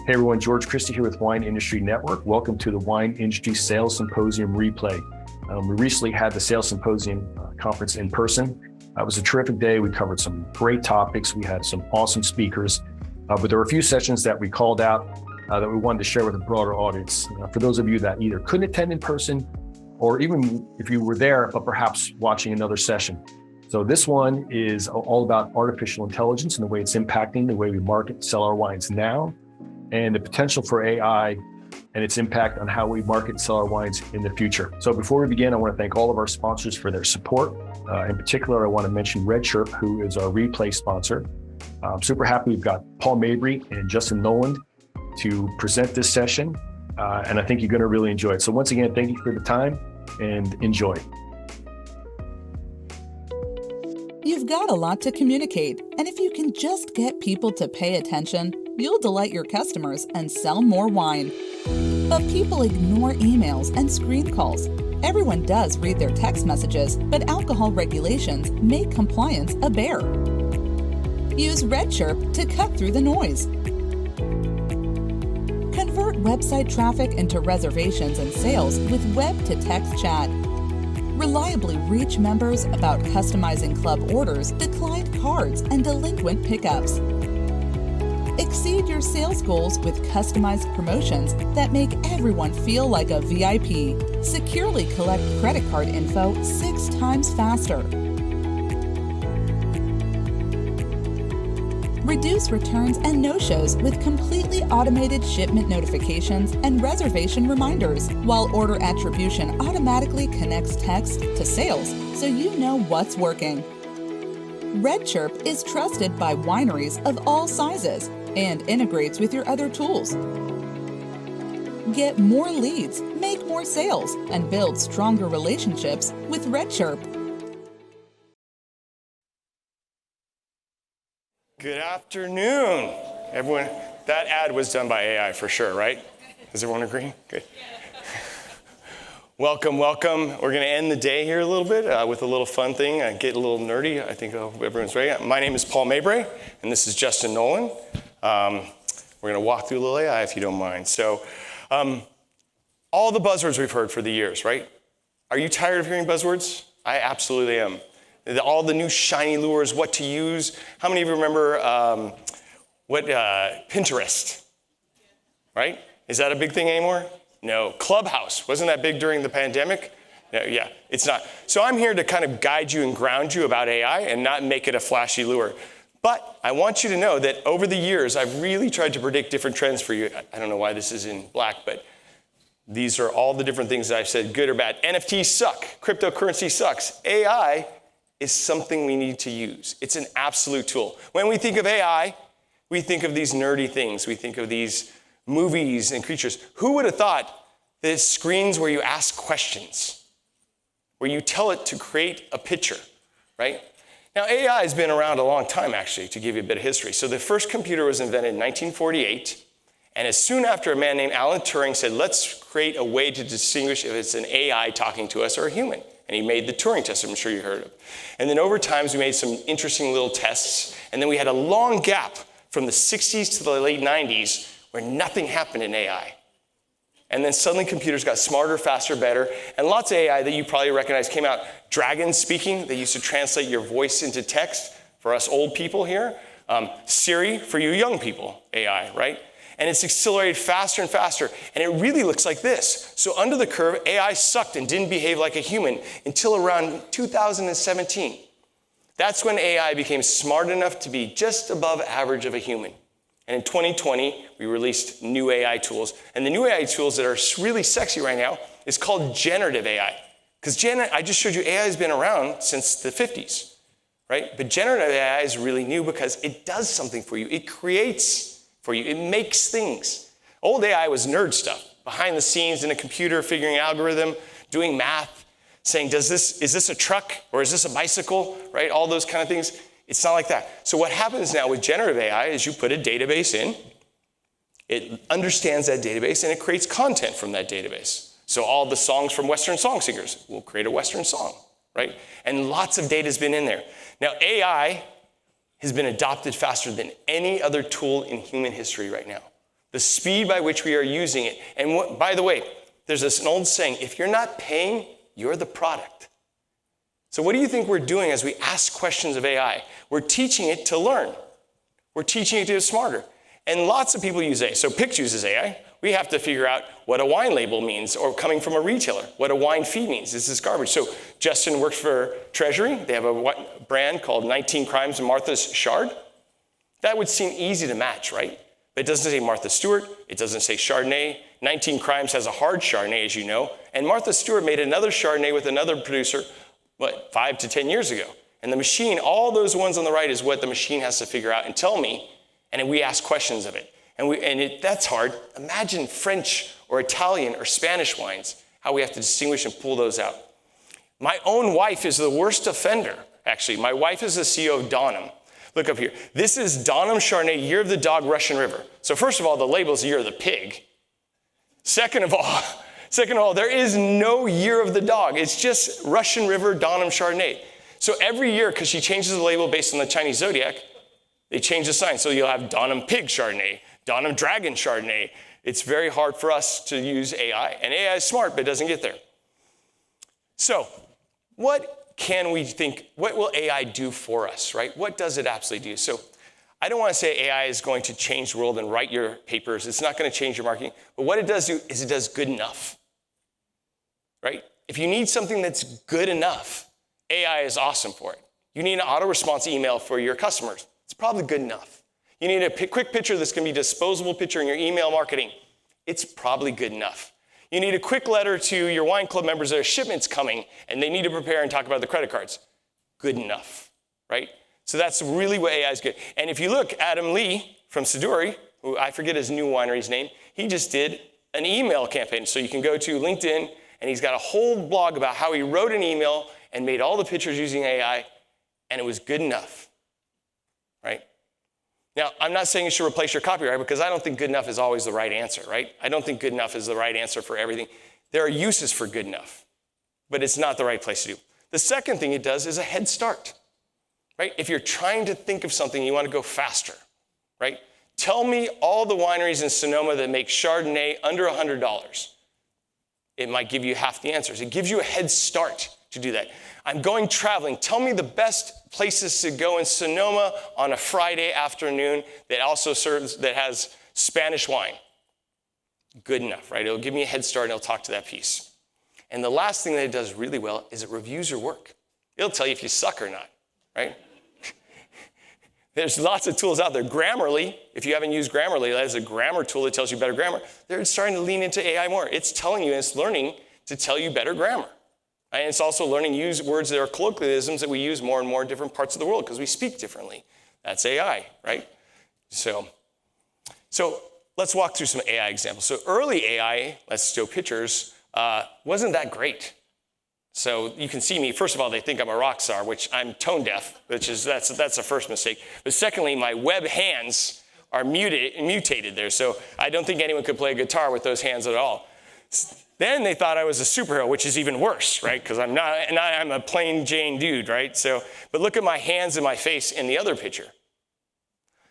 Hey everyone, George Christie here with Wine Industry Network. Welcome to the Wine Industry Sales Symposium replay. We recently had the Sales Symposium conference in person. It was a terrific day. We covered some great topics. We had some awesome speakers, but there were a few sessions that we called out that we wanted to share with a broader audience. For those of you that either couldn't attend in person, or even if you were there, but perhaps watching another session. So this one is all about artificial intelligence and the way it's impacting the way we market and sell our wines now, and the potential for AI and its impact on how we market and sell our wines in the future. So before we begin, I want to thank all of our sponsors for their support. In particular, I want to mention RedChirp, who is our replay sponsor. I'm super happy we've got Paul Mabry and Justin Noland to present this session, and I think you're going to really enjoy it. So once again, thank you for the time and enjoy. You've got a lot to communicate, and if you can just get people to pay attention, you'll delight your customers and sell more wine. But people ignore emails and screen calls. Everyone does read their text messages, but alcohol regulations make compliance a bear. Use RedChirp to cut through the noise. Convert website traffic into reservations and sales with web-to-text chat. Reliably reach members about customizing club orders, declined cards, and delinquent pickups. Exceed your sales goals with customized promotions that make everyone feel like a VIP. Securely collect credit card info 6 times faster. Reduce returns and no-shows with completely automated shipment notifications and reservation reminders, while order attribution automatically connects text to sales so you know what's working. RedChirp is trusted by wineries of all sizes and integrates with your other tools. Get more leads, make more sales, and build stronger relationships with RedChirp. Good afternoon, everyone. That ad was done by AI for sure, right? Does everyone agree? Good. Welcome, welcome. We're going to end the day here a little bit with a little fun thing. Get a little nerdy. I think everyone's ready. My name is Paul Mabry, and this is Justin Noland. We're going to walk through a little AI if you don't mind. So all the buzzwords we've heard for the years, right? Are you tired of hearing buzzwords? I absolutely am. All the new shiny lures, what to use. How many of you remember Pinterest, right? Is that a big thing anymore? No. Clubhouse, wasn't that big during the pandemic? No, yeah, it's not. So I'm here to kind of guide you and ground you about AI and not make it a flashy lure. But I want you to know that over the years, I've really tried to predict different trends for you. I don't know why this is in black, but these are all the different things that I've said, good or bad. NFTs suck. Cryptocurrency sucks. AI is something we need to use. It's an absolute tool. When we think of AI, we think of these nerdy things. We think of these movies and creatures. Who would have thought that it's screens where you ask questions, where you tell it to create a picture, right? Now, AI has been around a long time, actually, to give you a bit of history. So the first computer was invented in 1948, and as soon after a man named Alan Turing said, let's create a way to distinguish if it's an AI talking to us or a human. And he made the Turing test, I'm sure you heard of. And then over time, we made some interesting little tests. And then we had a long gap from the 60s to the late 90s where nothing happened in AI. And then suddenly computers got smarter, faster, better. And lots of AI that you probably recognize came out. Dragon speaking, they used to translate your voice into text for us old people here. Siri for you young people, AI, right? And it's accelerated faster and faster, and it really looks like this. So under the curve, AI sucked and didn't behave like a human until around 2017. That's when AI became smart enough to be just above average of a human. And in 2020, we released new AI tools. And the new AI tools that are really sexy right now is called generative AI. Because I just showed you AI has been around since the 50s, right? But generative AI is really new because it does something for you. It creates for you. It makes things. Old AI was nerd stuff, behind the scenes in a computer, figuring algorithm, doing math, saying, is this a truck or is this a bicycle, right? All those kind of things. It's not like that. So what happens now with generative AI is you put a database in, it understands that database, and it creates content from that database. So all the songs from Western song singers will create a Western song, right? And lots of data has been in there. Now, AI has been adopted faster than any other tool in human history right now. The speed by which we are using it. And by the way, there's an old saying, if you're not paying, you're the product. So what do you think we're doing as we ask questions of AI? We're teaching it to learn. We're teaching it to get smarter. And lots of people use AI. So Pick uses AI. We have to figure out what a wine label means, or coming from a retailer, what a wine fee means. This is garbage. So Justin works for Treasury. They have a brand called 19 Crimes and Martha's Chard. That would seem easy to match, right? But it doesn't say Martha Stewart. It doesn't say Chardonnay. 19 Crimes has a hard Chardonnay, as you know. And Martha Stewart made another Chardonnay with another producer, 5 to 10 years ago. And the machine, all those ones on the right is what the machine has to figure out and tell me. And then we ask questions of it. That's hard. Imagine French or Italian or Spanish wines, how we have to distinguish and pull those out. My own wife is the worst offender, actually. My wife is the CEO of Donham. Look up here. This is Donham Chardonnay, Year of the Dog, Russian River. So first of all, the label is Year of the Pig. Second of all, there is no Year of the Dog. It's just Russian River Donham Chardonnay. So every year, because she changes the label based on the Chinese zodiac, they change the sign. So you'll have Donham Pig Chardonnay, Donham Dragon Chardonnay. It's very hard for us to use AI. And AI is smart, but it doesn't get there. So what can we think, what will AI do for us, right? What does it absolutely do? So I don't want to say AI is going to change the world and write your papers. It's not going to change your marketing. But what it does do is it does good enough, right? If you need something that's good enough, AI is awesome for it. You need an auto-response email for your customers. It's probably good enough. You need a quick picture that's going to be a disposable picture in your email marketing. It's probably good enough. You need a quick letter to your wine club members that a shipment's coming and they need to prepare and talk about the credit cards. Good enough, right? So that's really what AI is good. And if you look, Adam Lee from Siduri, who I forget his new winery's name, he just did an email campaign. So you can go to LinkedIn and he's got a whole blog about how he wrote an email and made all the pictures using AI, and it was good enough, right? Now, I'm not saying you should replace your copyright because I don't think good enough is always the right answer, right? I don't think good enough is the right answer for everything. There are uses for good enough, but it's not the right place to do. The second thing it does is a head start, right? If you're trying to think of something, you want to go faster, right? Tell me all the wineries in Sonoma that make Chardonnay under $100. It might give you half the answers. It gives you a head start to do that. I'm going traveling. Tell me the best places to go in Sonoma on a Friday afternoon that also that has Spanish wine. Good enough, right? It'll give me a head start and it'll talk to that piece. And the last thing that it does really well is it reviews your work. It'll tell you if you suck or not, right? There's lots of tools out there. Grammarly, if you haven't used Grammarly, that is a grammar tool that tells you better grammar. They're starting to lean into AI more. It's telling you, and it's learning to tell you better grammar. And it's also learning to use words that are colloquialisms that we use more and more in different parts of the world because we speak differently. That's AI, right? So let's walk through some AI examples. So early AI, let's show pictures, wasn't that great. So you can see me. First of all, they think I'm a rock star, which I'm tone deaf, that's the first mistake. But secondly, my web hands are mutated there. So I don't think anyone could play a guitar with those hands at all. Then they thought I was a superhero, which is even worse, right? Because I'm not, and I'm a plain Jane dude, right? So, but look at my hands and my face in the other picture.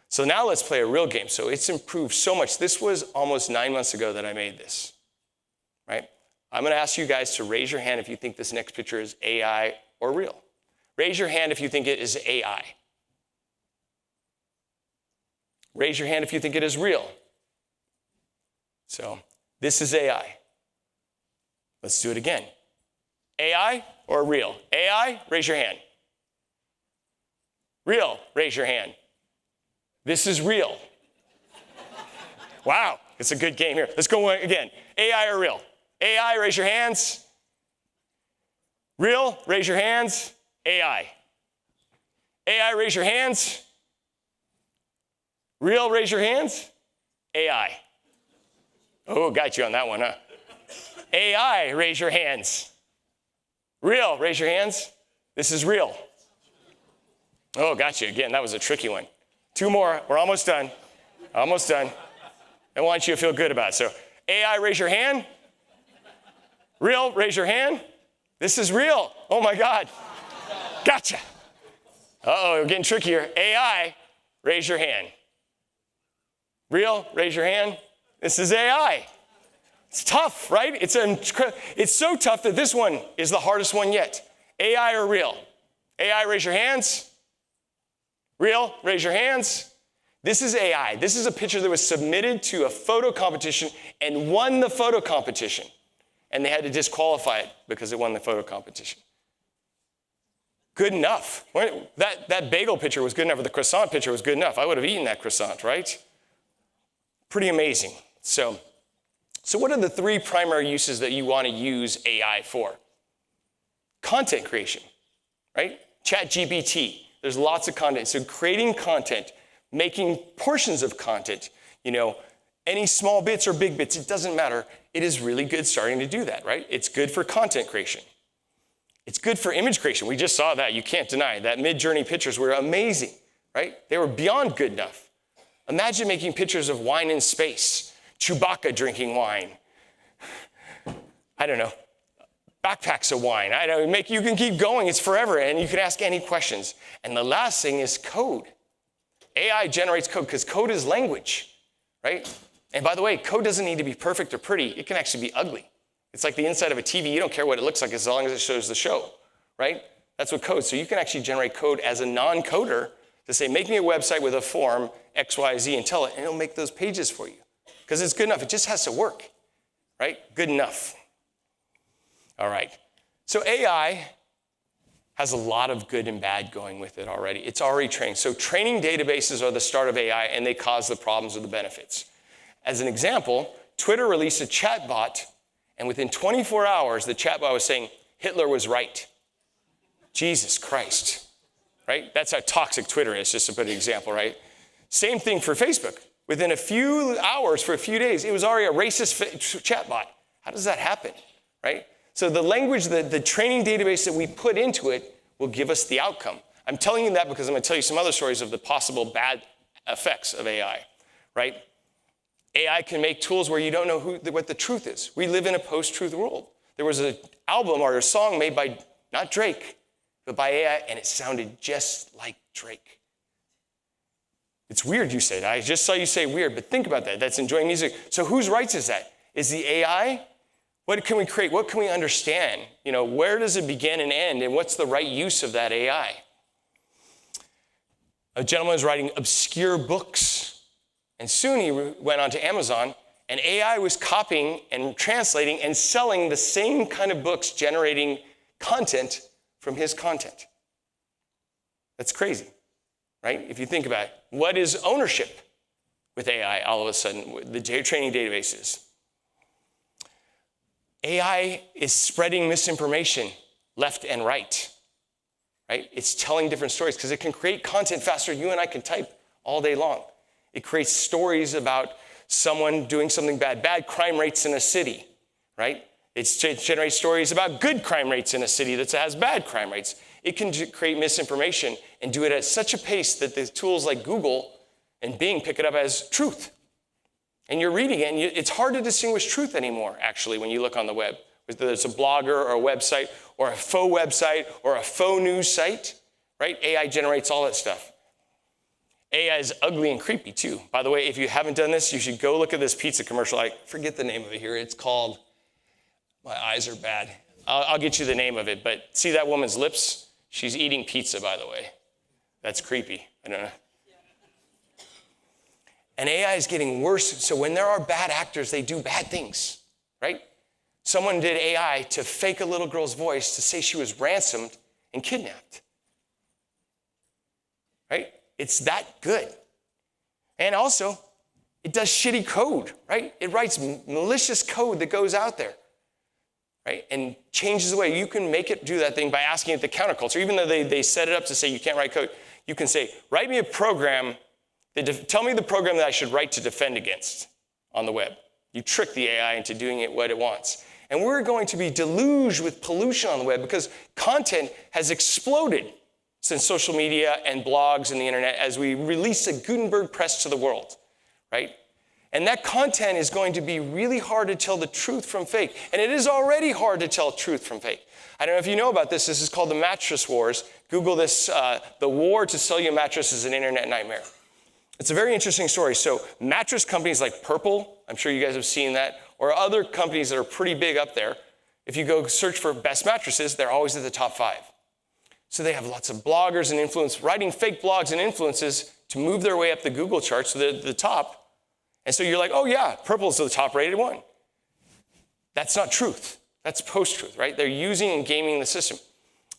So now let's play a real game. So it's improved so much. This was almost 9 months ago that I made this, right? I'm going to ask you guys to raise your hand if you think this next picture is AI or real. Raise your hand if you think it is AI. Raise your hand if you think it is real. So this is AI. Let's do it again. AI or real? AI, raise your hand. Real, raise your hand. This is real. Wow, it's a good game here. Let's go again. AI or real? AI, raise your hands. Real, raise your hands. AI. AI, raise your hands. Real, raise your hands. AI. Oh, got you on that one, huh? AI, raise your hands. Real, raise your hands. This is real. Oh, got you again. That was a tricky one. 2 more. We're almost done. Almost done. I want you to feel good about it. So AI, raise your hand. Real, raise your hand. This is real. Oh, my God. Gotcha. Uh-oh, we're getting trickier. AI, raise your hand. Real, raise your hand. This is AI. It's tough, right? It's so tough that this one is the hardest one yet. AI or real? AI, raise your hands. Real, raise your hands. This is AI. This is a picture that was submitted to a photo competition and won the photo competition. And they had to disqualify it because it won the photo competition. Good enough. That bagel picture was good enough, or the croissant picture was good enough. I would have eaten that croissant, right? Pretty amazing. So what are the three primary uses that you want to use AI for? Content creation, right? ChatGPT. There's lots of content. So creating content, making portions of content, any small bits or big bits, it doesn't matter. It is really good starting to do that, right? It's good for content creation. It's good for image creation. We just saw that. You can't deny that. Mid-Journey pictures were amazing, right? They were beyond good enough. Imagine making pictures of wine in space, Chewbacca drinking wine. I don't know. Backpacks of wine. You can keep going. It's forever, and you can ask any questions. And the last thing is code. AI generates code because code is language, right? And by the way, code doesn't need to be perfect or pretty. It can actually be ugly. It's like the inside of a TV. You don't care what it looks like as long as it shows the show, right? That's what code. So you can actually generate code as a non-coder to say, make me a website with a form X, Y, Z, and tell it, and it'll make those pages for you. Because it's good enough. It just has to work, right? Good enough. All right. So AI has a lot of good and bad going with it already. It's already trained. So training databases are the start of AI, and they cause the problems or the benefits. As an example, Twitter released a chatbot, and within 24 hours, the chatbot was saying, Hitler was right. Jesus Christ, right? That's how toxic Twitter is, just to put an example, right? Same thing for Facebook. Within a few hours, for a few days, it was already a racist chatbot. How does that happen, right? So the language, the training database that we put into it will give us the outcome. I'm telling you that because I'm going to tell you some other stories of the possible bad effects of AI, right? AI can make tools where you don't know what the truth is. We live in a post-truth world. There was an album or a song made by, not Drake, but by AI, and it sounded just like Drake. It's weird you say that. I just saw you say weird, but think about that. That's enjoying music. So whose rights is that? Is the AI? What can we create? What can we understand? Where does it begin and end? And what's the right use of that AI? A gentleman was writing obscure books. And soon he went onto Amazon, and AI was copying and translating and selling the same kind of books, generating content from his content. That's crazy, right? If you think about it, what is ownership with AI all of a sudden, the training databases? AI is spreading misinformation left and right? It's telling different stories because it can create content faster. You and I can type all day long. It creates stories about someone doing something bad crime rates in a city, right? It generates stories about good crime rates in a city that has bad crime rates. It can create misinformation and do it at such a pace that the tools like Google and Bing pick it up as truth. And you're reading it, and it's hard to distinguish truth anymore, actually, when you look on the web. Whether it's a blogger or a website or a faux website or a faux news site, right? AI generates all that stuff. AI is ugly and creepy, too. By the way, if you haven't done this, you should go look at this pizza commercial. I forget the name of it here. It's called, my eyes are bad. I'll get you the name of it, but see that woman's lips? She's eating pizza, by the way. That's creepy. I don't know. And AI is getting worse. So when there are bad actors, they do bad things, right? Someone did AI to fake a little girl's voice to say she was ransomed and kidnapped, right? It's that good. And also, it does shitty code, right? It writes malicious code that goes out there, right? And changes the way. You can make it do that thing by asking it the counterculture. Even though they set it up to say you can't write code, you can say, write me a program, tell me the program that I should write to defend against on the web. You trick the AI into doing it what it wants. And we're going to be deluged with pollution on the web because content has exploded since social media and blogs and the internet as we release a Gutenberg press to the world, right? And that content is going to be really hard to tell the truth from fake. And it is already hard to tell truth from fake. I don't know if you know about this. This is called the mattress wars. Google this. The war to sell you a mattress is an internet nightmare. It's a very interesting story. So mattress companies like Purple I'm sure you guys have seen that, or other companies that are pretty big up there. If you go search for best mattresses, they're always at the top 5. So they have lots of bloggers and influencers writing fake blogs and influences to move their way up the Google charts to the top. And so you're like, oh yeah, Purple's the top rated one. That's not truth. That's post-truth, right? They're using and gaming the system.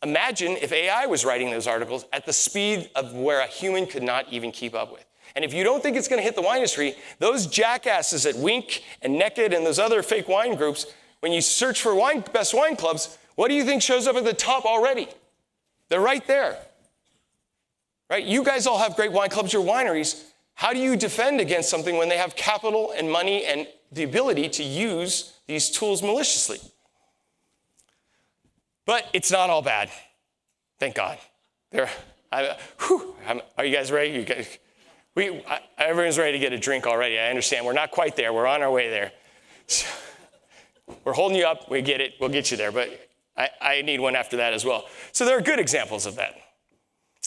Imagine if AI was writing those articles at the speed of where a human could not even keep up with. And if you don't think it's going to hit the wine industry, those jackasses at Wink and Naked and those other fake wine groups, when you search for best wine clubs, what do you think shows up at the top already? They're right there. Right? You guys all have great wine clubs or wineries. How do you defend against something when they have capital and money and the ability to use these tools maliciously? But it's not all bad. Thank God. Are you guys ready? Everyone's ready to get a drink already. I understand. We're not quite there. We're on our way there. So, we're holding you up. We get it. We'll get you there. But I need one after that as well. So there are good examples of that.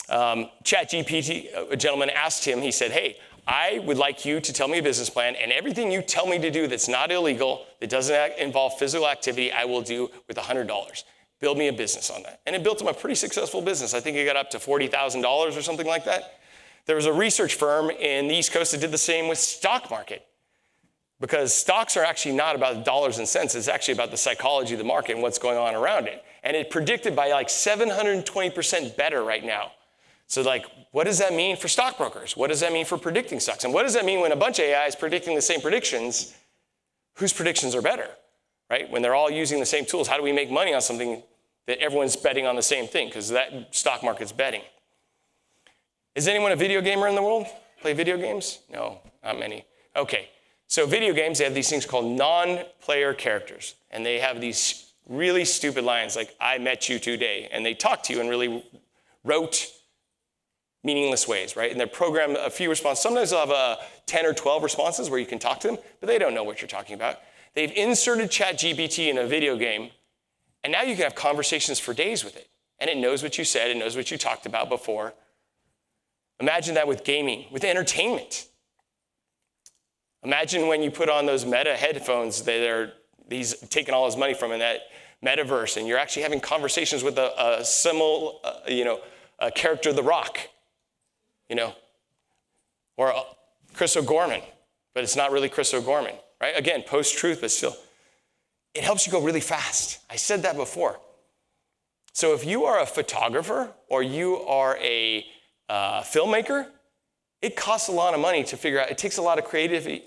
ChatGPT, a gentleman asked him, he said, hey, I would like you to tell me a business plan, and everything you tell me to do that's not illegal, that doesn't involve physical activity, I will do with $100. Build me a business on that. And it built him a pretty successful business. I think it got up to $40,000 or something like that. There was a research firm in the East Coast that did the same with stock market. Because stocks are actually not about dollars and cents. It's actually about the psychology of the market and what's going on around it. And it predicted by like 720% better right now. So like, what does that mean for stockbrokers? What does that mean for predicting stocks? And what does that mean when a bunch of AI is predicting the same predictions? Whose predictions are better, right? When they're all using the same tools, how do we make money on something that everyone's betting on the same thing? Because that stock market's betting. Is anyone a video gamer in the world? Play video games? No, not many. Okay, so video games, they have these things called non-player characters. And they have these really stupid lines like, I met you today. And they talk to you in really rote, meaningless ways, right? And they program a few responses. Sometimes they'll have 10 or 12 responses where you can talk to them, but they don't know what you're talking about. They've inserted ChatGPT in a video game, and now you can have conversations for days with it. And it knows what you said, it knows what you talked about before. Imagine that with gaming, with entertainment. Imagine when you put on those Meta headphones that are taking all this money from in that metaverse, and you're actually having conversations with a character, The Rock, or Chris O'Gorman, but it's not really Chris O'Gorman, right? Again, post-truth, but still, it helps you go really fast. I said that before. So if you are a photographer or you are a filmmaker, it costs a lot of money to figure out. It takes a lot of creativity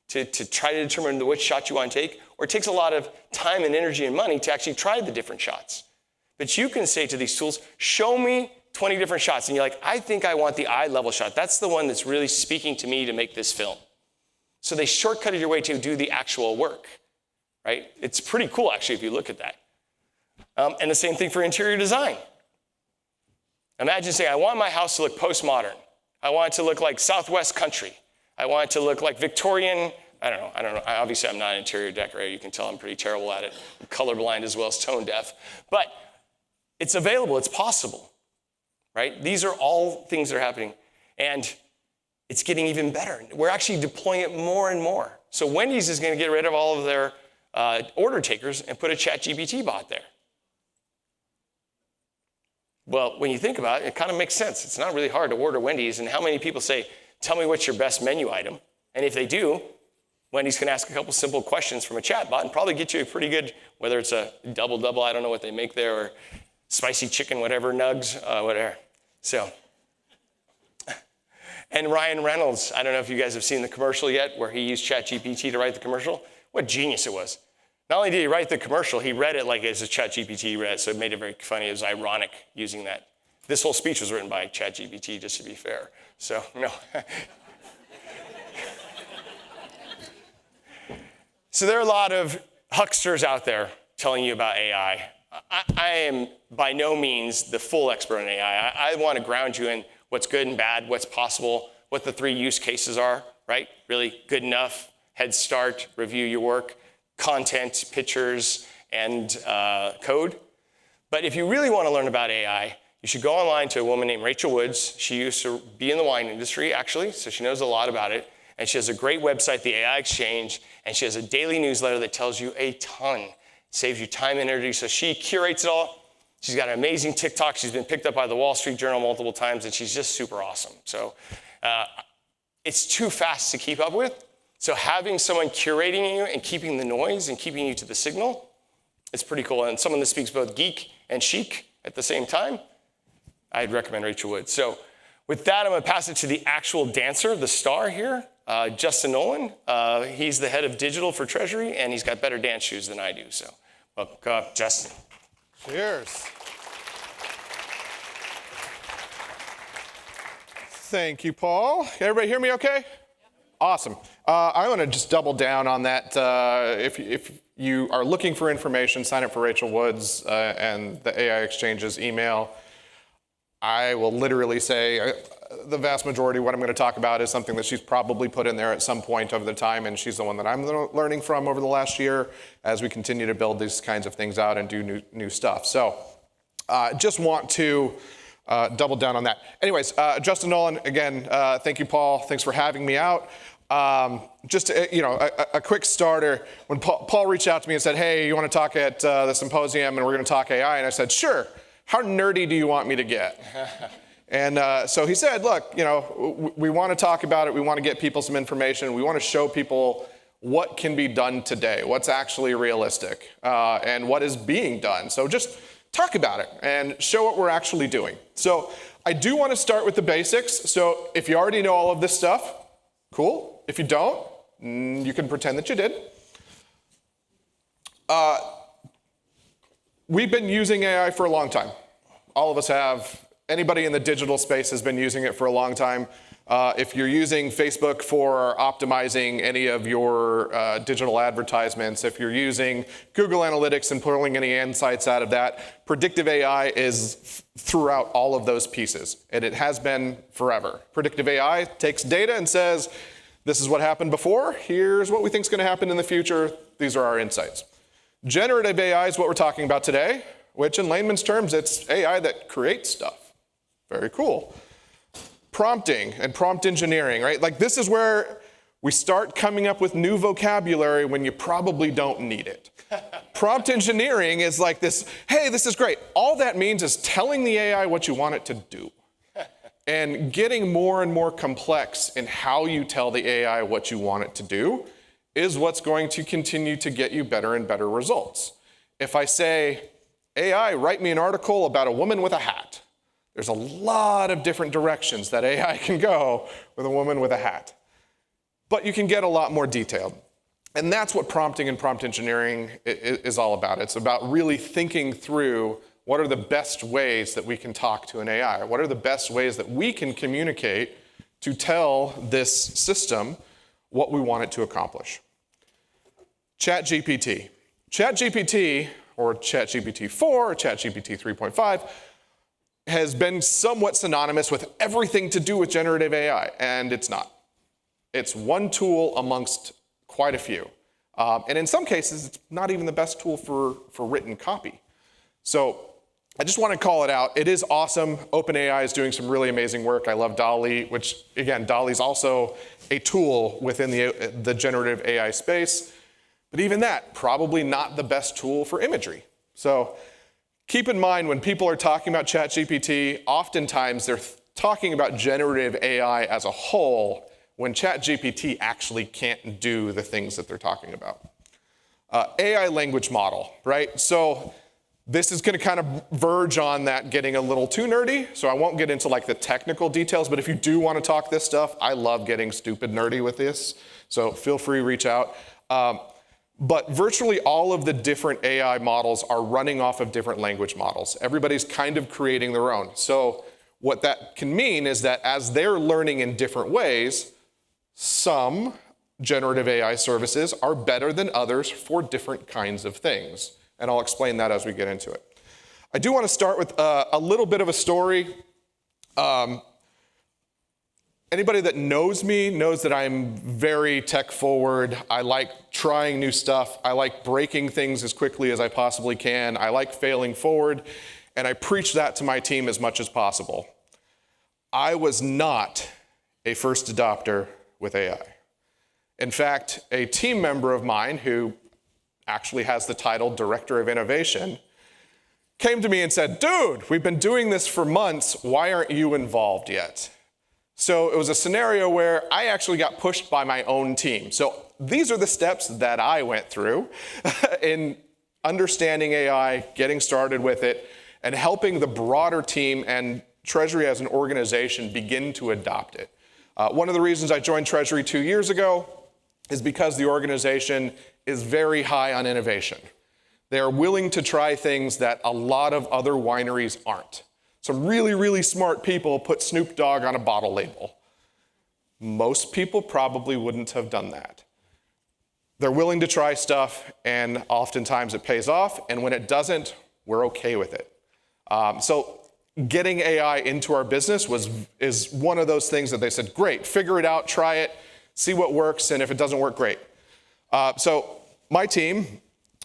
to try to determine which shot you want to take, or it takes a lot of time and energy and money to actually try the different shots. But you can say to these tools, show me 20 different shots. And you're like, I think I want the eye level shot. That's the one that's really speaking to me to make this film. So they shortcutted your way to do the actual work, right? It's pretty cool, actually, if you look at that. And the same thing for interior design. Imagine saying, I want my house to look postmodern. I want it to look like Southwest country. I want it to look like Victorian. I don't know. Obviously, I'm not an interior decorator. You can tell I'm pretty terrible at it. I'm colorblind as well as tone deaf. But it's available. It's possible, right? These are all things that are happening. And it's getting even better. We're actually deploying it more and more. So Wendy's is going to get rid of all of their order takers and put a ChatGPT bot there. Well, when you think about it, it kind of makes sense. It's not really hard to order Wendy's. And how many people say, tell me what's your best menu item? And if they do, Wendy's can ask a couple simple questions from a chat bot and probably get you a pretty good, whether it's a double-double, I don't know what they make there, or spicy chicken, whatever, nugs, whatever. So, and Ryan Reynolds, I don't know if you guys have seen the commercial yet where he used ChatGPT to write the commercial. What genius it was. Not only did he write the commercial, he read it like as a ChatGPT read it, so it made it very funny. It was ironic using that. This whole speech was written by ChatGPT, just to be fair. So, no. So there are a lot of hucksters out there telling you about AI. I am by no means the full expert in AI. I want to ground you in what's good and bad, what's possible, what the 3 use cases are, right? Really good enough, head start, review your work, content, pictures, and code. But if you really want to learn about AI, you should go online to a woman named Rachel Woods. She used to be in the wine industry, actually, so she knows a lot about it. And she has a great website, the AI Exchange, and she has a daily newsletter that tells you a ton, saves you time and energy. So she curates it all. She's got an amazing TikTok. She's been picked up by the Wall Street Journal multiple times, and she's just super awesome. So it's too fast to keep up with. So having someone curating you and keeping the noise and keeping you to the signal, it's pretty cool. And someone that speaks both geek and chic at the same time, I'd recommend Rachel Wood. So with that, I'm going to pass it to the actual dancer, the star here, Justin Nolan. He's the head of digital for Treasury, and he's got better dance shoes than I do. So welcome up, Justin. Cheers. Thank you, Paul. Can everybody hear me okay? Awesome. I want to just double down on that. If you are looking for information, sign up for Rachel Wood's and the AI Exchange's email. I will literally say the vast majority of what I'm going to talk about is something that she's probably put in there at some point over the time, and she's the one that I'm learning from over the last year as we continue to build these kinds of things out and do new stuff. So just want to double down on that. Anyways, Justin Nolan, again, thank you, Paul. Thanks for having me out. Just a quick starter. When Paul reached out to me and said, "Hey, you want to talk at the symposium, and we're going to talk AI?" and I said, "Sure. How nerdy do you want me to get?" And so he said, "Look, we want to talk about it. We want to get people some information. We want to show people what can be done today, what's actually realistic, and what is being done. So just talk about it and show what we're actually doing." So I do want to start with the basics. So if you already know all of this stuff, cool. If you don't, you can pretend that you did. We've been using AI for a long time. All of us have. Anybody in the digital space has been using it for a long time. If you're using Facebook for optimizing any of your digital advertisements, if you're using Google Analytics and pulling any insights out of that, predictive AI is throughout all of those pieces, and it has been forever. Predictive AI takes data and says, this is what happened before, here's what we think is going to happen in the future, these are our insights. Generative AI is what we're talking about today, which in layman's terms, it's AI that creates stuff. Very cool. Prompting and prompt engineering, right? Like this is where we start coming up with new vocabulary when you probably don't need it. Prompt engineering is like this, hey, this is great. All that means is telling the AI what you want it to do. And getting more and more complex in how you tell the AI what you want it to do is what's going to continue to get you better and better results. If I say, AI, write me an article about a woman with a hat, there's a lot of different directions that AI can go with a woman with a hat. But you can get a lot more detailed. And that's what prompting and prompt engineering is all about. It's about really thinking through what are the best ways that we can talk to an AI? What are the best ways that we can communicate to tell this system what we want it to accomplish? ChatGPT. ChatGPT, or ChatGPT 4, or ChatGPT 3.5, has been somewhat synonymous with everything to do with generative AI, and it's not. It's one tool amongst quite a few. And in some cases, it's not even the best tool for written copy. So I just want to call it out. It is awesome. OpenAI is doing some really amazing work. I love DALL-E, which, again, DALL-E is also a tool within the generative AI space. But even that, probably not the best tool for imagery. So keep in mind when people are talking about ChatGPT, oftentimes they're talking about generative AI as a whole when ChatGPT actually can't do the things that they're talking about. AI language model, right? So this is going to kind of verge on that getting a little too nerdy, so I won't get into like the technical details, but if you do want to talk this stuff, I love getting stupid nerdy with this, so feel free to reach out. But virtually all of the different AI models are running off of different language models. Everybody's kind of creating their own. So what that can mean is that as they're learning in different ways, some generative AI services are better than others for different kinds of things. And I'll explain that as we get into it. I do want to start with a little bit of a story. Anybody that knows me knows that I'm very tech forward. I like trying new stuff. I like breaking things as quickly as I possibly can. I like failing forward, and I preach that to my team as much as possible. I was not a first adopter with AI. In fact, a team member of mine who actually has the title Director of Innovation came to me and said, dude, we've been doing this for months. Why aren't you involved yet? So it was a scenario where I actually got pushed by my own team. So these are the steps that I went through in understanding AI, getting started with it, and helping the broader team and Treasury as an organization begin to adopt it. One of the reasons I joined Treasury 2 years ago is because the organization is very high on innovation. They are willing to try things that a lot of other wineries aren't. Some really, really smart people put Snoop Dogg on a bottle label. Most people probably wouldn't have done that. They're willing to try stuff, and oftentimes it pays off, and when it doesn't, we're okay with it. So getting AI into our business is one of those things that they said, great, figure it out, try it, see what works, and if it doesn't work, great. So my team,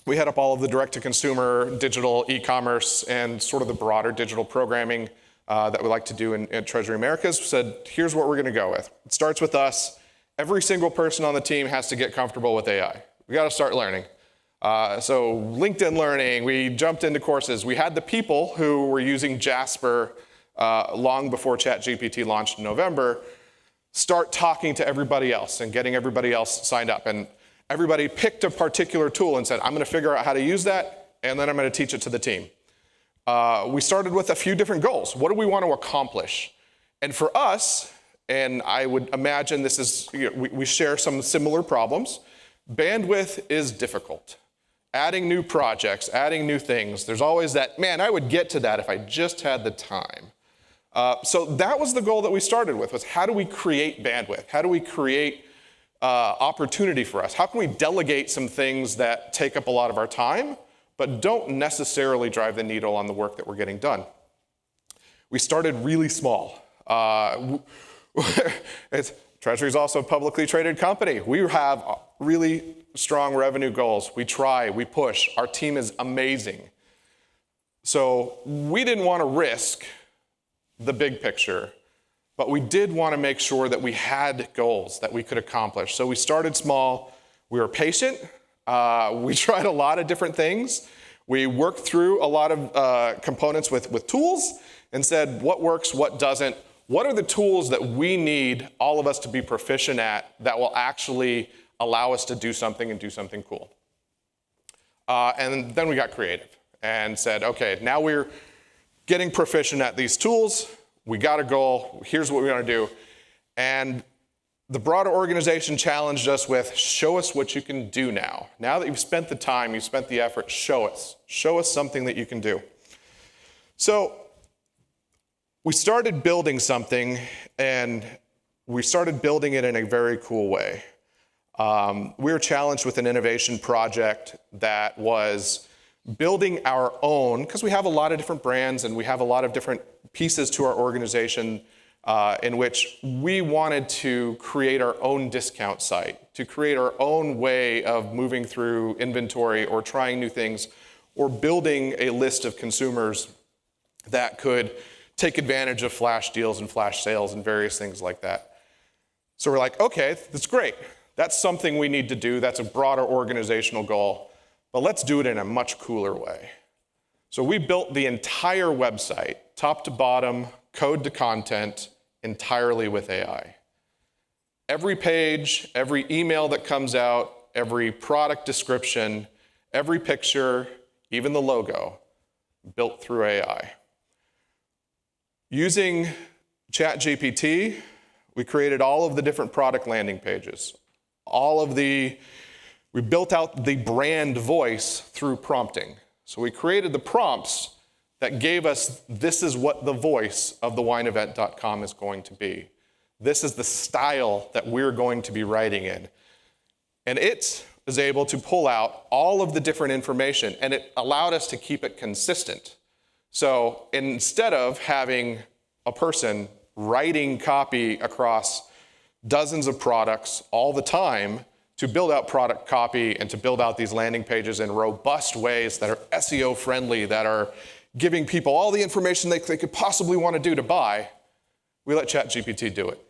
we head up all of the direct-to-consumer, digital e-commerce, and sort of the broader digital programming that we like to do in Treasury Americas. Said, here's what we're going to go with. It starts with us. Every single person on the team has to get comfortable with AI. We got to start learning. So LinkedIn Learning, we jumped into courses. We had the people who were using Jasper long before ChatGPT launched in November start talking to everybody else and getting everybody else signed up. And everybody picked a particular tool and said, I'm going to figure out how to use that, and then I'm going to teach it to the team. We started with a few different goals. What do we want to accomplish? And for us, and I would imagine this is, we share some similar problems, bandwidth is difficult. Adding new projects, adding new things, there's always that, man, I would get to that if I just had the time. So that was the goal that we started with, was how do we create bandwidth? How do we create opportunity for us? How can we delegate some things that take up a lot of our time, but don't necessarily drive the needle on the work that we're getting done? We started really small. Treasury is also a publicly traded company. We have really strong revenue goals. We try, we push. Our team is amazing. So we didn't want to risk the big picture, but we did want to make sure that we had goals that we could accomplish. So we started small. We were patient. We tried a lot of different things. We worked through a lot of components with tools and said what works, what doesn't. What are the tools that we need all of us to be proficient at that will actually allow us to do something and do something cool? And then we got creative and said, okay, now we're getting proficient at these tools. We got a goal. Here's what we want to do. And the broader organization challenged us with, show us what you can do now. Now that you've spent the time, you've spent the effort, show us. Show us something that you can do. So we started building something, and we started building it in a very cool way. We were challenged with an innovation project that was building our own, because we have a lot of different brands and we have a lot of different pieces to our organization in which we wanted to create our own discount site, to create our own way of moving through inventory or trying new things, or building a list of consumers that could take advantage of flash deals and flash sales and various things like that. So we're like, okay, that's great. That's something we need to do. That's a broader organizational goal, but let's do it in a much cooler way. So we built the entire website, top to bottom, code to content, entirely with AI. Every page, every email that comes out, every product description, every picture, even the logo, built through AI. Using ChatGPT, we created all of the different product landing pages. We built out the brand voice through prompting. So we created the prompts that gave us, this is what the voice of the wineevent.com is going to be. This is the style that we're going to be writing in. And it was able to pull out all of the different information, and it allowed us to keep it consistent. So instead of having a person writing copy across dozens of products all the time to build out product copy and to build out these landing pages in robust ways that are SEO friendly, that are giving people all the information they could possibly want to do to buy, we let ChatGPT do it.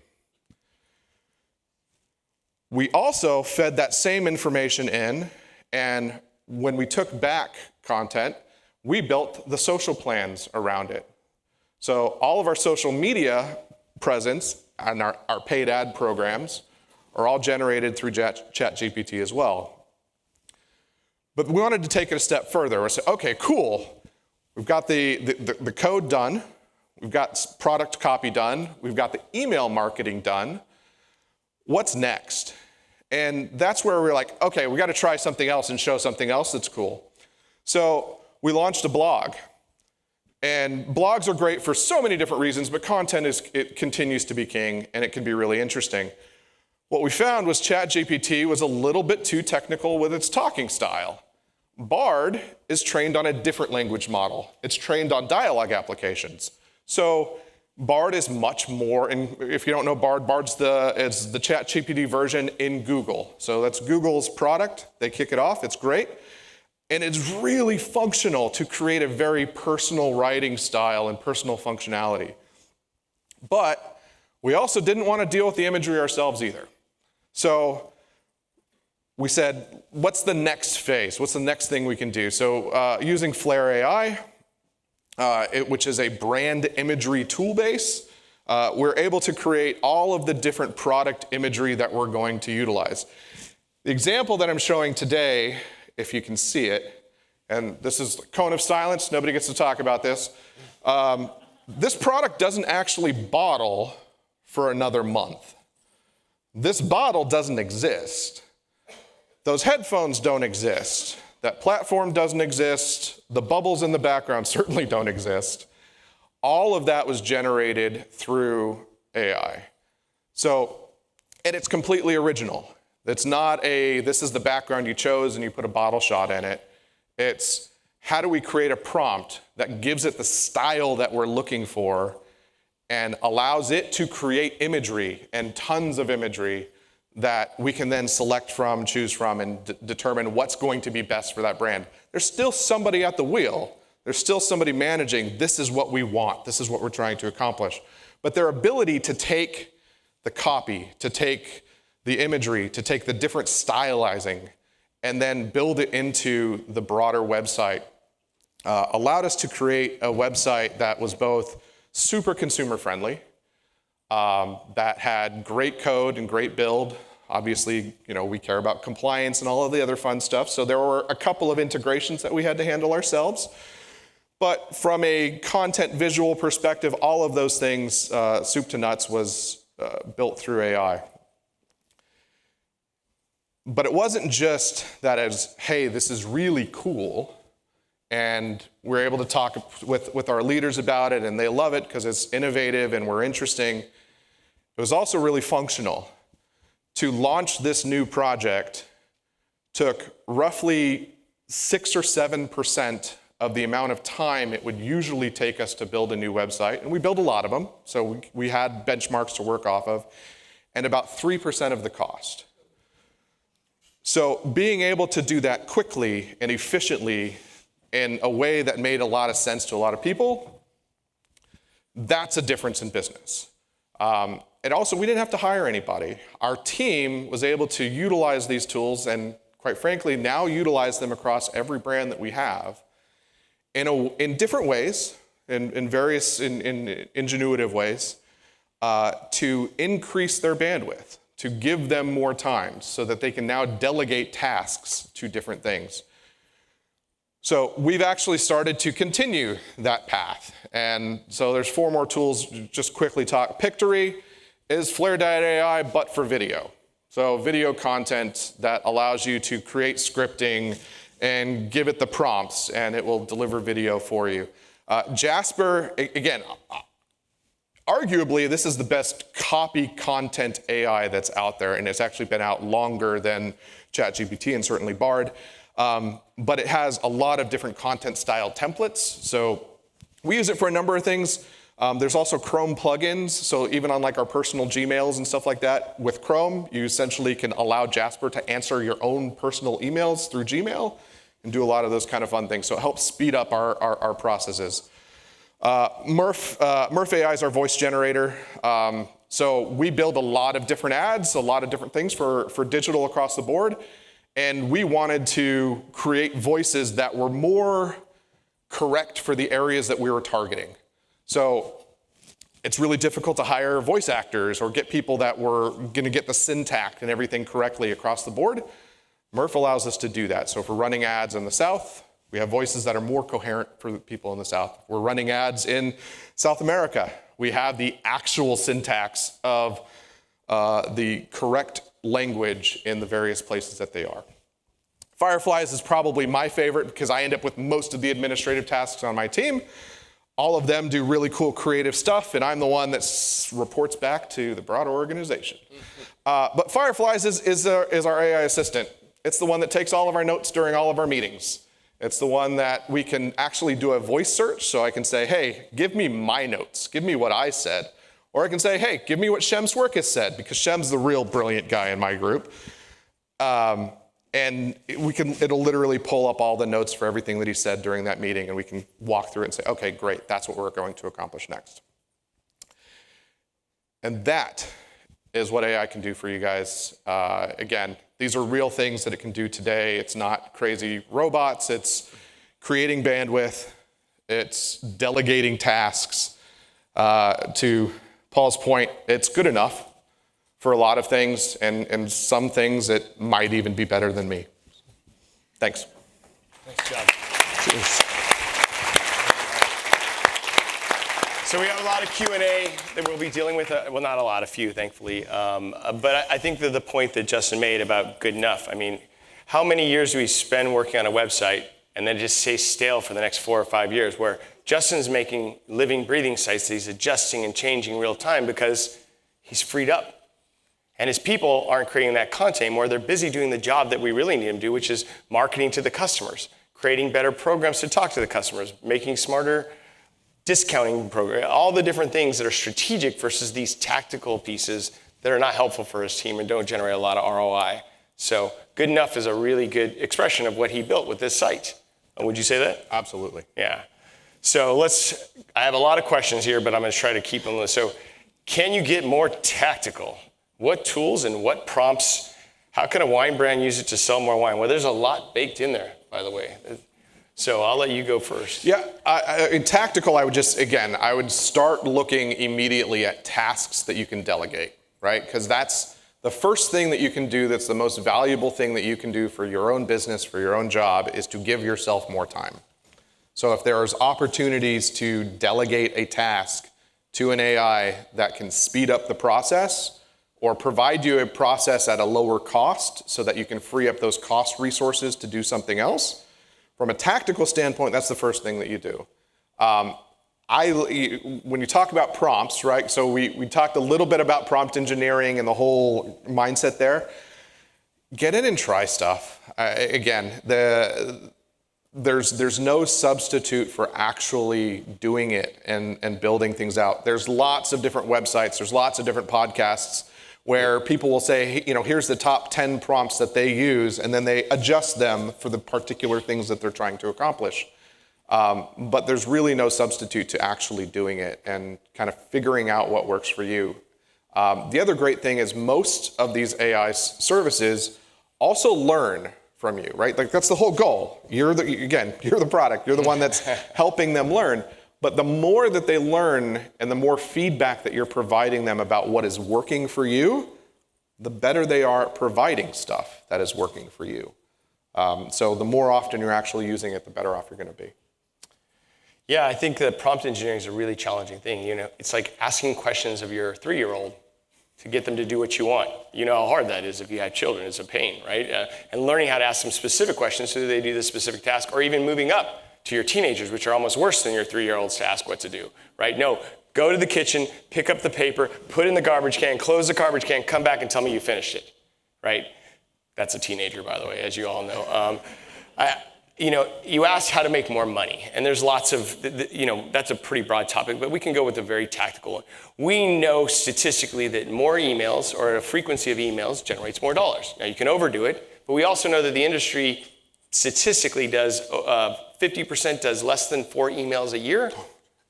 We also fed that same information in, and when we took back content, we built the social plans around it. So all of our social media presence and our paid ad programs are all generated through ChatGPT as well. But we wanted to take it a step further. We said, okay, cool. We've got the code done. We've got product copy done. We've got the email marketing done. What's next? And that's where we're like, okay, we got to try something else and show something else that's cool. So we launched a blog. And blogs are great for so many different reasons, but content it continues to be king, and it can be really interesting. What we found was ChatGPT was a little bit too technical with its talking style. Bard is trained on a different language model. It's trained on dialogue applications. So Bard is much more, and if you don't know Bard, it's the ChatGPT version in Google. So that's Google's product. They kick it off. It's great. And it's really functional to create a very personal writing style and personal functionality. But we also didn't want to deal with the imagery ourselves either. So we said, what's the next phase? What's the next thing we can do? So using flair.ai, which is a brand imagery tool base, we're able to create all of the different product imagery that we're going to utilize. The example that I'm showing today, if you can see it, and this is cone of silence, nobody gets to talk about this. This product doesn't actually bottle for another month. This bottle doesn't exist. Those headphones don't exist. That platform doesn't exist. The bubbles in the background certainly don't exist. All of that was generated through AI. So, and it's completely original. It's not this is the background you chose and you put a bottle shot in it. It's how do we create a prompt that gives it the style that we're looking for and allows it to create imagery and tons of imagery that we can then select from, choose from, and determine what's going to be best for that brand. There's still somebody at the wheel. There's still somebody managing, this is what we want, this is what we're trying to accomplish. But their ability to take the copy, to take the imagery, to take the different stylizing, and then build it into the broader website allowed us to create a website that was both super consumer friendly, that had great code and great build. Obviously, we care about compliance and all of the other fun stuff. So there were a couple of integrations that we had to handle ourselves. But from a content visual perspective, all of those things, soup to nuts, was built through AI. But it wasn't just that as, hey, this is really cool, and we're able to talk with our leaders about it, and they love it because it's innovative and we're interesting. It was also really functional. To launch this new project took roughly 6 or 7% of the amount of time it would usually take us to build a new website, and we built a lot of them, so we had benchmarks to work off of, and about 3% of the cost. So being able to do that quickly and efficiently in a way that made a lot of sense to a lot of people, that's a difference in business. And also, we didn't have to hire anybody. Our team was able to utilize these tools and, quite frankly, now utilize them across every brand that we have in different ways, in various ingenuitive ways, to increase their bandwidth, to give them more time so that they can now delegate tasks to different things. So we've actually started to continue that path. And so there's 4 more tools, just quickly talk. Pictory is flair.ai, but for video. So video content that allows you to create scripting and give it the prompts, and it will deliver video for you. Jasper, again, arguably, this is the best copy content AI that's out there, and it's actually been out longer than ChatGPT and certainly Bard. But it has a lot of different content style templates. So we use it for a number of things. There's also Chrome plugins. So even on our personal Gmails and stuff like that, with Chrome, you essentially can allow Jasper to answer your own personal emails through Gmail and do a lot of those kind of fun things. So it helps speed up our processes. Murph AI is our voice generator. So we build a lot of different ads, a lot of different things for digital across the board. And we wanted to create voices that were more correct for the areas that we were targeting. So it's really difficult to hire voice actors or get people that were going to get the syntax and everything correctly across the board. Murph allows us to do that. So if we're running ads in the South, we have voices that are more coherent for the people in the South. We're running ads in South America. We have the actual syntax of the correct language in the various places that they are. Fireflies is probably my favorite because I end up with most of the administrative tasks on my team. All of them do really cool creative stuff, and I'm the one that reports back to the broader organization. But Fireflies is our AI assistant. It's the one that takes all of our notes during all of our meetings. It's the one that we can actually do a voice search, so I can say, hey, give me my notes, give me what I said. Or I can say, hey, give me what Shem Swerkis said, because Shem's the real brilliant guy in my group. And it'll literally pull up all the notes for everything that he said during that meeting, and we can walk through it and say, okay, great, that's what we're going to accomplish next. And that is what AI can do for you guys. Again, these are real things that it can do today. It's not crazy robots. It's creating bandwidth. It's delegating tasks. To Paul's point, it's good enough for a lot of things, and some things it might even be better than me. Thanks. Nice job. Cheers. So we have a lot of Q&A that we'll be dealing with. Well, not a lot, a few, thankfully. But I think that the point that Justin made about good enough, I mean, how many years do we spend working on a website and then just stay stale for the next 4 or 5 years, where Justin's making living, breathing sites that he's adjusting and changing real time because he's freed up. And his people aren't creating that content anymore. They're busy doing the job that we really need them to do, which is marketing to the customers, creating better programs to talk to the customers, making smarter discounting programs, all the different things that are strategic versus these tactical pieces that are not helpful for his team and don't generate a lot of ROI. So good enough is a really good expression of what he built with this site. Would you say that? Absolutely. Yeah. So I have a lot of questions here, but I'm going to try to keep them. So can you get more tactical? What tools and what prompts? How can a wine brand use it to sell more wine? Well, there's a lot baked in there, by the way. So I'll let you go first. Yeah, in tactical, I would start looking immediately at tasks that you can delegate, right? Because that's the first thing that you can do that's the most valuable thing that you can do for your own business, for your own job, is to give yourself more time. So if there's opportunities to delegate a task to an AI that can speed up the process or provide you a process at a lower cost so that you can free up those cost resources to do something else, from a tactical standpoint, that's the first thing that you do. When you talk about prompts, right? So we talked a little bit about prompt engineering and the whole mindset there. Get in and try stuff. There's no substitute for actually doing it and building things out. There's lots of different websites. There's lots of different podcasts where people will say, here's the top 10 prompts that they use, and then they adjust them for the particular things that they're trying to accomplish. But there's really no substitute to actually doing it and kind of figuring out what works for you. The other great thing is most of these AI services also learn from you, right? Like that's the whole goal. You're the product. You're the one that's helping them learn. But the more that they learn and the more feedback that you're providing them about what is working for you, the better they are at providing stuff that is working for you. So the more often you're actually using it, the better off you're going to be. Yeah, I think that prompt engineering is a really challenging thing. It's like asking questions of your 3-year-old to get them to do what you want. You know how hard that is if you have children. It's a pain, right? And learning how to ask them specific questions so they do the specific task, or even moving up to your teenagers, which are almost worse than your 3-year-olds to ask what to do, right? No, go to the kitchen, pick up the paper, put it in the garbage can, close the garbage can, come back and tell me you finished it, right? That's a teenager, by the way, as you all know. You asked how to make more money, and there's lots of, that's a pretty broad topic, but we can go with a very tactical one. We know statistically that more emails or a frequency of emails generates more dollars. Now, you can overdo it, but we also know that the industry statistically does 50% does less than 4 emails a year,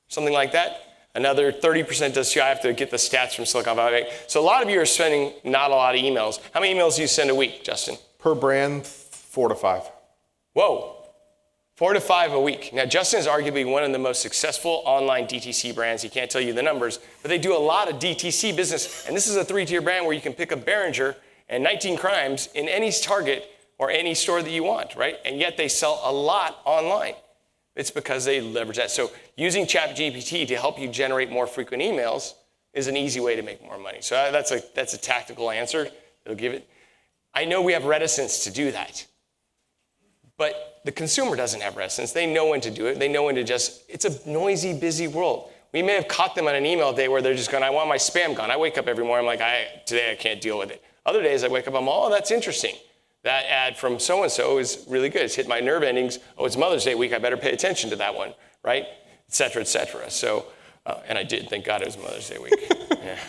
something like that. Another 30% does SEO. I have to get the stats from Silicon Valley. So a lot of you are spending not a lot of emails. How many emails do you send a week, Justin? Per brand, 4 to 5. Whoa. 4 to 5 a week. Now, Justin is arguably one of the most successful online DTC brands. He can't tell you the numbers, but they do a lot of DTC business. And this is a 3-tier brand where you can pick up Behringer and 19 Crimes in any Target or any store that you want, right? And yet they sell a lot online. It's because they leverage that. So using ChatGPT to help you generate more frequent emails is an easy way to make more money. So that's a tactical answer. It'll give it. I know we have reticence to do that. But the consumer doesn't have reticence. They know when to do it. They know when to it's a noisy, busy world. We may have caught them on an email day where they're just going, I want my spam gone. I wake up every morning, I'm like, today I can't deal with it. Other days I wake up, I'm, oh, that's interesting. That ad from so-and-so is really good. It's hit my nerve endings. Oh, it's Mother's Day week. I better pay attention to that one, right? Et cetera, et cetera. So, and I did. Thank God it was Mother's Day week. Yeah.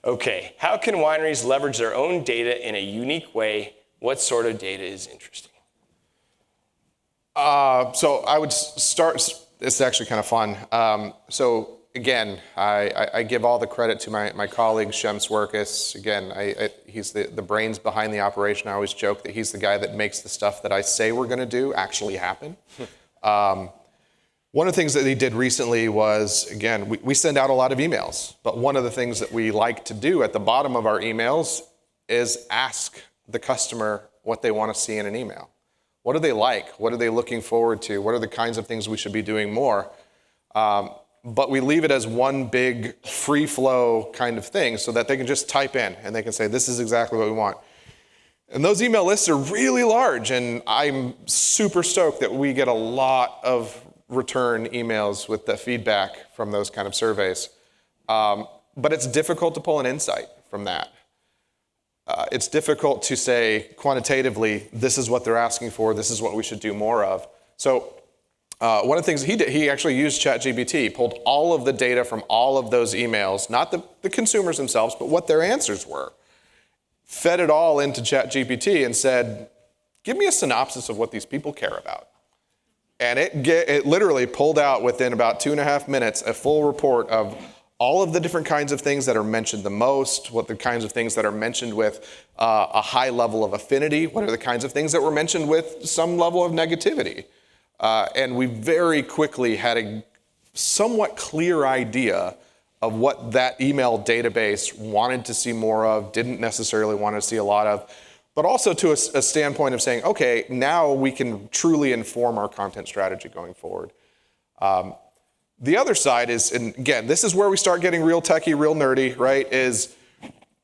Okay. How can wineries leverage their own data in a unique way? What sort of data is interesting? So I would start, it's actually kind of fun. So again, I give all the credit to my colleague, Shem Swerkis. Again, he's the brains behind the operation. I always joke that he's the guy that makes the stuff that I say we're going to do actually happen. One of the things that he did recently was, again, we send out a lot of emails, but one of the things that we like to do at the bottom of our emails is ask the customer what they want to see in an email. What do they like? What are they looking forward to? What are the kinds of things we should be doing more? But we leave it as one big free flow kind of thing so that they can just type in and they can say, this is exactly what we want. And those email lists are really large, and I'm super stoked that we get a lot of return emails with the feedback from those kind of surveys. But it's difficult to pull an insight from that. It's difficult to say quantitatively, this is what they're asking for, this is what we should do more of. So one of the things he did, he actually used ChatGPT, pulled all of the data from all of those emails, not the consumers themselves, but what their answers were, fed it all into ChatGPT and said, give me a synopsis of what these people care about. And it literally pulled out within about 2.5 minutes a full report of all of the different kinds of things that are mentioned the most, what the kinds of things that are mentioned with a high level of affinity, what are the kinds of things that were mentioned with some level of negativity. And we very quickly had a somewhat clear idea of what that email database wanted to see more of, didn't necessarily want to see a lot of, but also to a standpoint of saying, okay, now we can truly inform our content strategy going forward. The other side is, and again, this is where we start getting real techie, real nerdy, right, is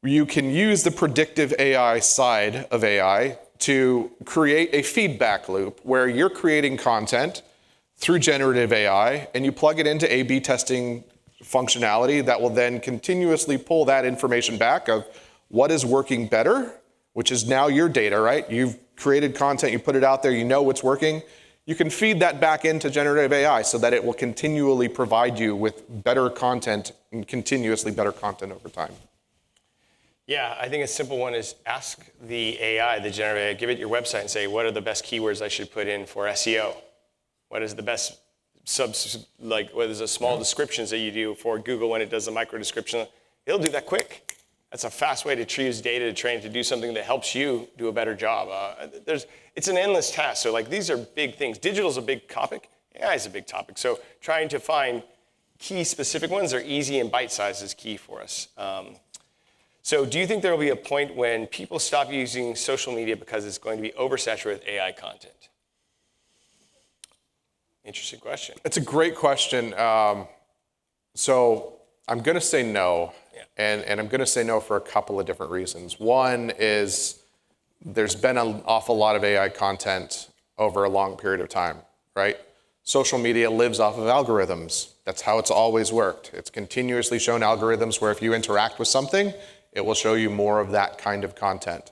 you can use the predictive AI side of AI to create a feedback loop where you're creating content through generative AI and you plug it into A/B testing functionality that will then continuously pull that information back of what is working better, which is now your data, right? You've created content, you put it out there, you know what's working. You can feed that back into generative AI so that it will continually provide you with better content and continuously better content over time. Yeah, I think a simple one is ask the AI, the generative AI, give it your website and say, what are the best keywords I should put in for SEO? What is the best what is the small descriptions that you do for Google when it does a micro description? It'll do that quick. That's a fast way to use data to train it to do something that helps you do a better job. It's an endless task. So these are big things. Digital's a big topic. AI is a big topic. So trying to find key specific ones that are easy and bite-sized is key for us. So do you think there will be a point when people stop using social media because it's going to be oversaturated with AI content? Interesting question. It's a great question. So I'm going to say no. Yeah. And I'm going to say no for a couple of different reasons. One is there's been an awful lot of AI content over a long period of time, right? Social media lives off of algorithms. That's how it's always worked. It's continuously shown algorithms where if you interact with something, it will show you more of that kind of content.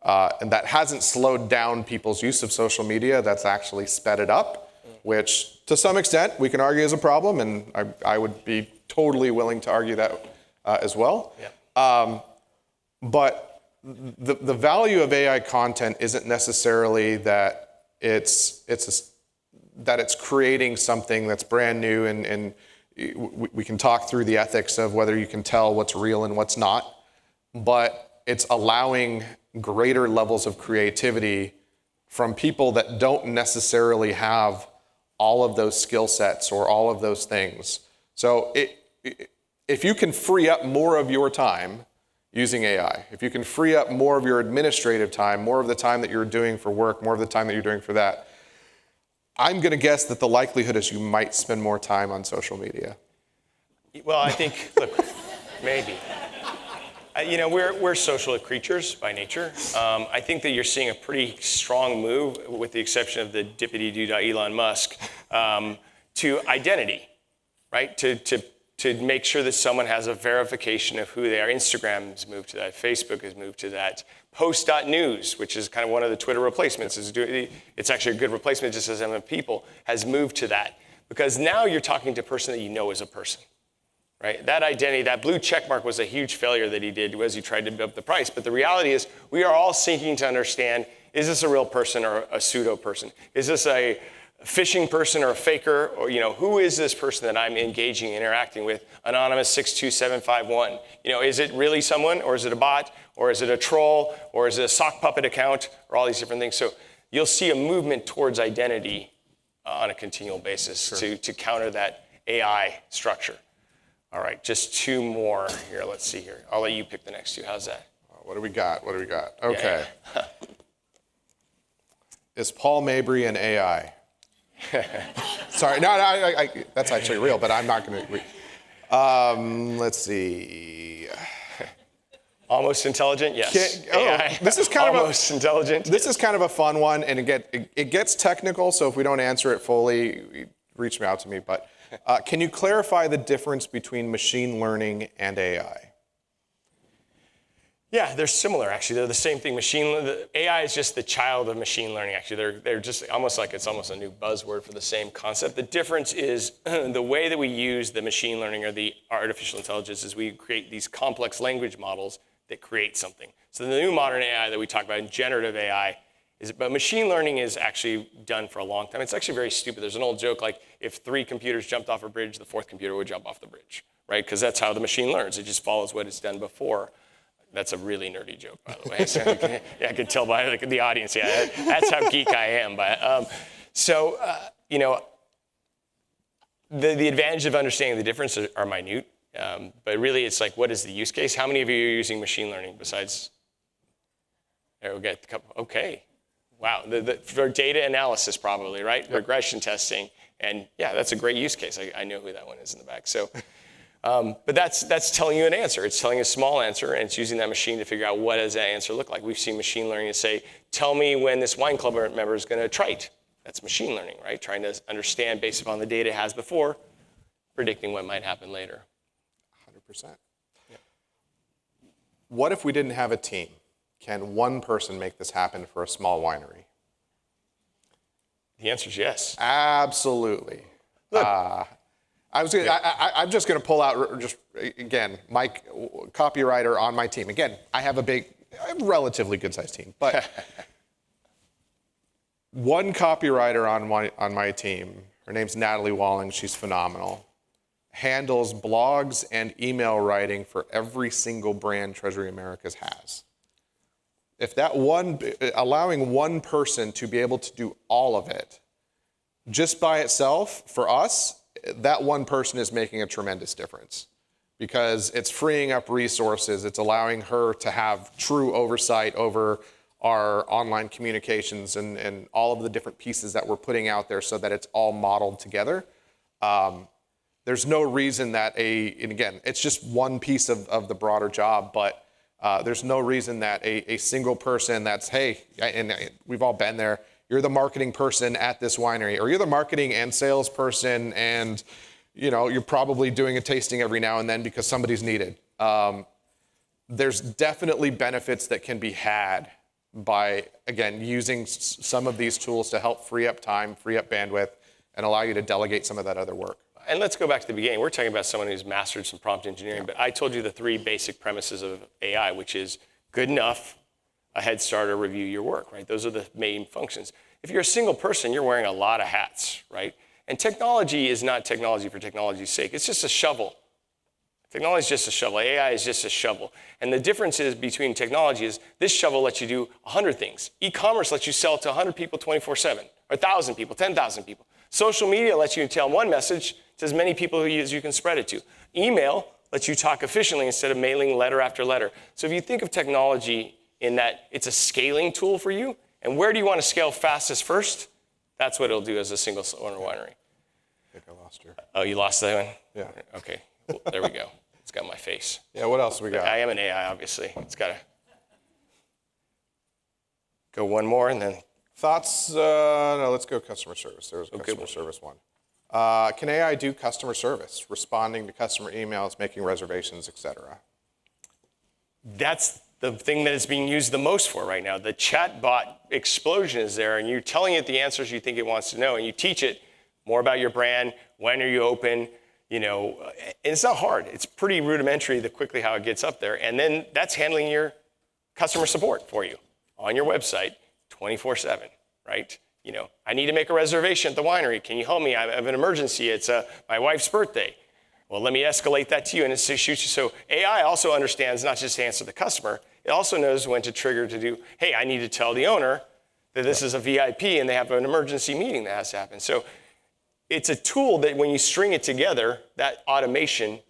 And that hasn't slowed down people's use of social media. That's actually sped it up, which to some extent we can argue is a problem, and I would be totally willing to argue that as well. Yeah. But the value of AI content isn't necessarily that it's creating something that's brand new and we can talk through the ethics of whether you can tell what's real and what's not, but it's allowing greater levels of creativity from people that don't necessarily have all of those skill sets or all of those things. So if you can free up more of your time using AI, if you can free up more of your administrative time, more of the time that you're doing for work, more of the time that you're doing for that, I'm going to guess that the likelihood is you might spend more time on social media. Well, I think, look, maybe. We're social creatures by nature. I think that you're seeing a pretty strong move, with the exception of the dippity-doo Elon Musk, to identity, right? To make sure that someone has a verification of who they are. Instagram has moved to that. Facebook has moved to that. Post.news, which is kind of one of the Twitter replacements, it's actually a good replacement just as of people, has moved to that. Because now you're talking to a person that you know is a person, right? That identity, that blue check mark was a huge failure that he did as he tried to build up the price. But the reality is we are all seeking to understand, is this a real person or a pseudo person? Is this a phishing person or a faker, or who is this person that I'm engaging, interacting with? Anonymous 62751. Is it really someone, or is it a bot, or is it a troll, or is it a sock puppet account, or all these different things? So you'll see a movement towards identity on a continual basis to counter that AI structure. All right, just two more here. Let's see here. I'll let you pick the next two. How's that? What do we got? Okay. Yeah. Is Paul Mabry an AI? Sorry, no, that's actually real, but I'm not going to. Let's see. Almost intelligent, yes. This is kind almost intelligent. This is kind of a fun one, and it gets technical. So if we don't answer it fully, reach out to me. But can you clarify the difference between machine learning and AI? Yeah, they're similar, actually. They're the same thing. AI is just the child of machine learning, actually. They're just almost like it's almost a new buzzword for the same concept. The difference is the way that we use the machine learning or the artificial intelligence is we create these complex language models that create something. So the new modern AI that we talk about, generative AI, but machine learning is actually done for a long time. It's actually very stupid. There's an old joke like, if 3 computers jumped off a bridge, the 4th computer would jump off the bridge, right? Because that's how the machine learns. It just follows what it's done before. That's a really nerdy joke, by the way. So, yeah, I could tell by the audience. Yeah, that's how geek I am. But the advantage of understanding the difference are minute. But really, it's like, what is the use case? How many of you are using machine learning besides? There we get a couple. Okay, wow. For data analysis, probably, right? Yep. Regression testing, and yeah, that's a great use case. I know who that one is in the back. So. But that's telling you an answer. It's telling you a small answer, and it's using that machine to figure out what does that answer look like. We've seen machine learning to say, tell me when this wine club member is going to trite. That's machine learning, right? Trying to understand based upon the data it has before, predicting what might happen later. 100%. Yeah. What if we didn't have a team? Can one person make this happen for a small winery? The answer is yes. Absolutely. Look. I'm just going to pull out, again, my copywriter on my team. Again, I have a relatively good-sized team, but one copywriter on my team, her name's Natalie Walling, she's phenomenal, handles blogs and email writing for every single brand Treasury Americas has. If allowing one person to be able to do all of it, just by itself, for us, that one person is making a tremendous difference because it's freeing up resources. It's allowing her to have true oversight over our online communications and all of the different pieces that we're putting out there so that it's all modeled together. There's no reason that and again, it's just one piece of the broader job, but there's no reason that a single person that's, hey, and we've all been there, you're the marketing person at this winery, or you're the marketing and sales person, and you're probably doing a tasting every now and then because somebody's needed. There's definitely benefits that can be had by, again, using some of these tools to help free up time, free up bandwidth, and allow you to delegate some of that other work. And let's go back to the beginning. We're talking about someone who's mastered some prompt engineering, but I told you the 3 basic premises of AI, which is good enough, a head start, or review your work, right? Those are the main functions. If you're a single person, you're wearing a lot of hats, right? And technology is not technology for technology's sake. It's just a shovel. Technology is just a shovel. AI is just a shovel. And the difference is between technology is this shovel lets you do 100 things. E-commerce lets you sell to 100 people 24/7, or 1,000 people, 10,000 people. Social media lets you tell one message to as many people as you can spread it to. Email lets you talk efficiently instead of mailing letter after letter. So if you think of technology in that it's a scaling tool for you, and where do you want to scale fastest first? That's what it'll do as a single owner winery. I think I lost you. Oh, you lost that one? Yeah. Okay, well, there we go. It's got my face. Yeah, what else we got? I am an AI, obviously. It's got to go one more and then. Thoughts? No, let's go customer service. There was a customer service one. Can AI do customer service, responding to customer emails, making reservations, et cetera? That's the thing that is being used the most for right now. The chatbot explosion is there, and you're telling it the answers you think it wants to know, and you teach it more about your brand, when are you open, and it's not hard. It's pretty rudimentary, quickly how it gets up there, and then that's handling your customer support for you on your website 24/7, right? I need to make a reservation at the winery. Can you help me? I have an emergency. It's my wife's birthday. Well, let me escalate that to you, and it shoots you. So AI also understands not just to answer the customer, it also knows when to trigger to do, hey, I need to tell the owner that this is a VIP and they have an emergency meeting that has to happen. So it's a tool that when you string it together, that automation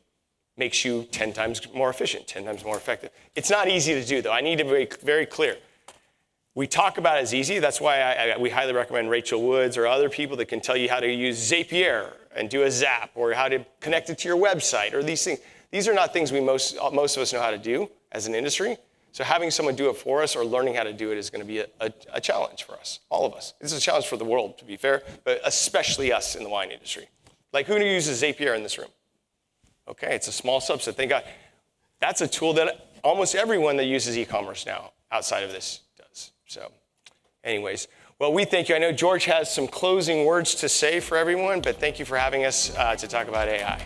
makes you 10 times more efficient, 10 times more effective. It's not easy to do, though. I need to be very clear. We talk about it as easy. That's why we highly recommend Rachel Woods or other people that can tell you how to use Zapier and do a Zap, or how to connect it to your website, or these things. These are not things most of us know how to do as an industry. So having someone do it for us or learning how to do it is going to be a challenge for us, all of us. It's a challenge for the world, to be fair, but especially us in the wine industry. Like, who uses Zapier in this room? Okay, it's a small subset. Thank God. That's a tool that almost everyone that uses e-commerce now outside of this does. So anyways, well, we thank you. I know George has some closing words to say for everyone, but thank you for having us to talk about AI.